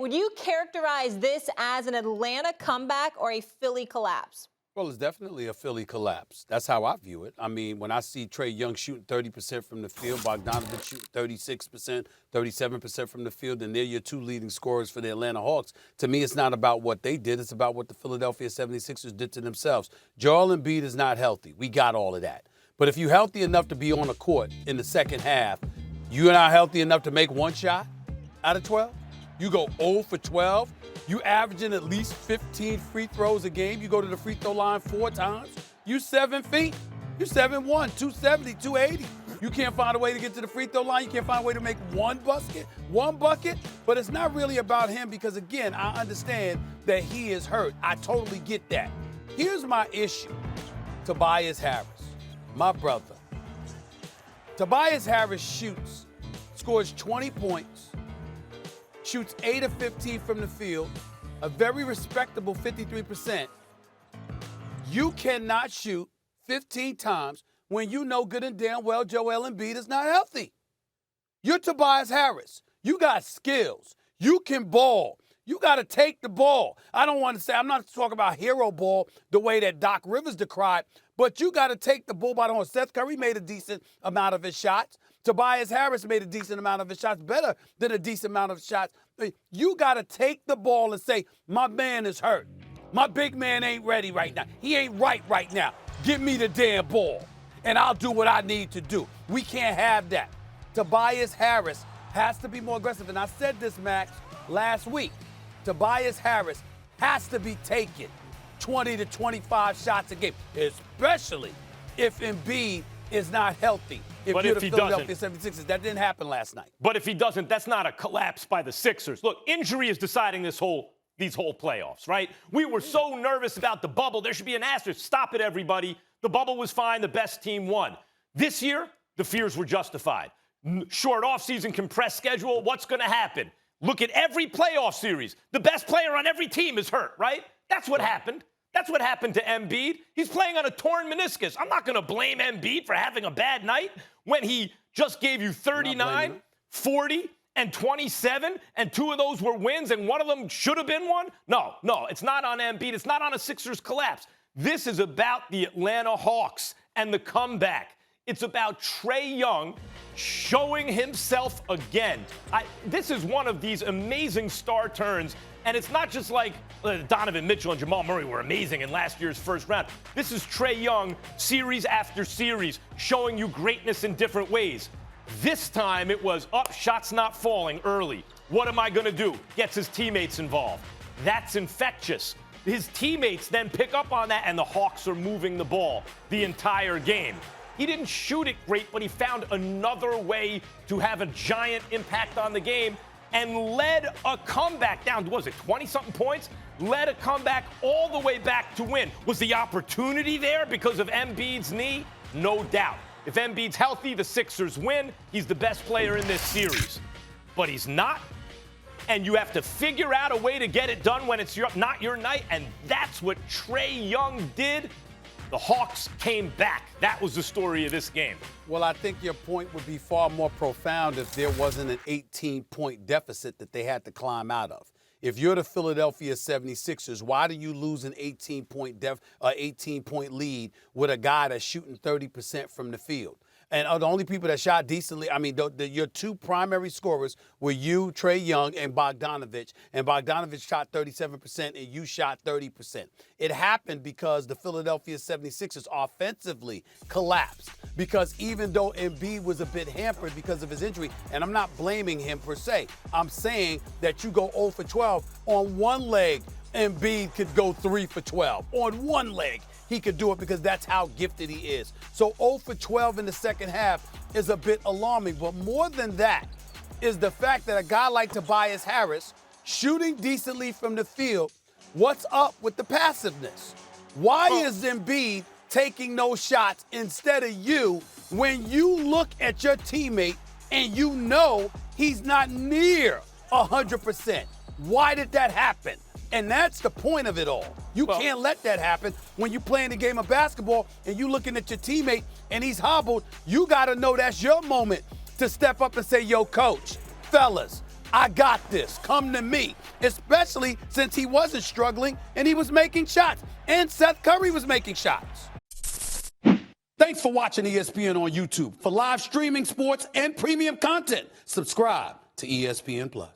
Would you characterize this as an Atlanta comeback or a Philly collapse? Well, it's definitely a Philly collapse. That's how I view it. I mean, when I see Trae Young shooting 30% from the field, Bogdanovich shooting 36%, 37% from the field, and they're your two leading scorers for the Atlanta Hawks. To me, it's not about what they did. It's about what the Philadelphia 76ers did to themselves. Joel Embiid is not healthy. We got all of that. But if you're healthy enough to be on the court in the second half, you're not healthy enough to make one shot out of 12? You go 0 for 12. You averaging at least 15 free throws a game. You go to the free throw line 4 times. You 7 feet. You're 7'1", 270, 280. You can't find a way to get to the free throw line. You can't find a way to make one bucket. But it's not really about him because, again, I understand that he is hurt. I totally get that. Here's my issue. Tobias Harris, my brother. Tobias Harris scores 20 points, shoots 8 of 15 from the field, a very respectable 53%. You cannot shoot 15 times when you know good and damn well Joel Embiid is not healthy. You're Tobias Harris. You got skills. You can ball. You got to take the ball. I don't want to say, I'm not talking about hero ball the way that Doc Rivers decried, but you got to take the ball by the horn. Seth Curry made a decent amount of his shots. Tobias Harris made a decent amount of his shots, better than a decent amount of shots. You got to take the ball and say, my man is hurt. My big man ain't ready right now. He ain't right now. Give me the damn ball, and I'll do what I need to do. We can't have that. Tobias Harris has to be more aggressive. And I said this, Max, last week. Tobias Harris has to be taking 20 to 25 shots a game, especially if Embiid is not healthy. But you're if the he Philadelphia doesn't, 76ers, that didn't happen last night. But if he doesn't, that's not a collapse by the Sixers. Look, injury is deciding these whole playoffs, right? We were so nervous about the bubble. There should be an asterisk. Stop it, everybody. The bubble was fine. The best team won. This year, the fears were justified. Short offseason, compressed schedule. What's going to happen? Look at every playoff series. The best player on every team is hurt, right? That's what happened. That's what happened to Embiid. He's playing on a torn meniscus. I'm not going to blame Embiid for having a bad night when he just gave you 39, 40, and 27, and 2 of those were wins, and one of them should have been one? No, it's not on Embiid. It's not on a Sixers collapse. This is about the Atlanta Hawks and the comeback. It's about Trae Young showing himself again. This is one of these amazing star turns, and it's not just like Donovan Mitchell and Jamal Murray were amazing in last year's first round. This is Trae Young, series after series, showing you greatness in different ways. This time it was, shots not falling early. What am I going to do? Gets his teammates involved. That's infectious. His teammates then pick up on that, and the Hawks are moving the ball the entire game. He didn't shoot it great, but he found another way to have a giant impact on the game and led a comeback down, what was it, 20-something points? Led a comeback all the way back to win. Was the opportunity there because of Embiid's knee? No doubt. If Embiid's healthy, the Sixers win. He's the best player in this series. But he's not, and you have to figure out a way to get it done when it's not your night, and that's what Trae Young did. The Hawks came back. That was the story of this game. Well, I think your point would be far more profound if there wasn't an 18-point deficit that they had to climb out of. If you're the Philadelphia 76ers, why do you lose an 18-point lead with a guy that's shooting 30% from the field? And the only people that shot decently, your 2 primary scorers were you, Trae Young, and Bogdanovich. And Bogdanovich shot 37%, and you shot 30%. It happened because the Philadelphia 76ers offensively collapsed. Because even though Embiid was a bit hampered because of his injury, and I'm not blaming him per se, I'm saying that you go 0 for 12 on one leg. Embiid could go 3 for 12 on one leg. He could do it because that's how gifted he is. So 0 for 12 in the second half is a bit alarming. But more than that is the fact that a guy like Tobias Harris, shooting decently from the field, what's up with the passiveness? Why is Embiid taking those shots instead of you when you look at your teammate and you know he's not near 100%? Why did that happen? And that's the point of it all. You can't let that happen when you're playing the game of basketball and you looking at your teammate and he's hobbled. You got to know that's your moment to step up and say, yo, coach, fellas, I got this. Come to me. Especially since he wasn't struggling and he was making shots. And Seth Curry was making shots. Thanks for watching ESPN on YouTube. For live streaming sports and premium content, subscribe to ESPN+.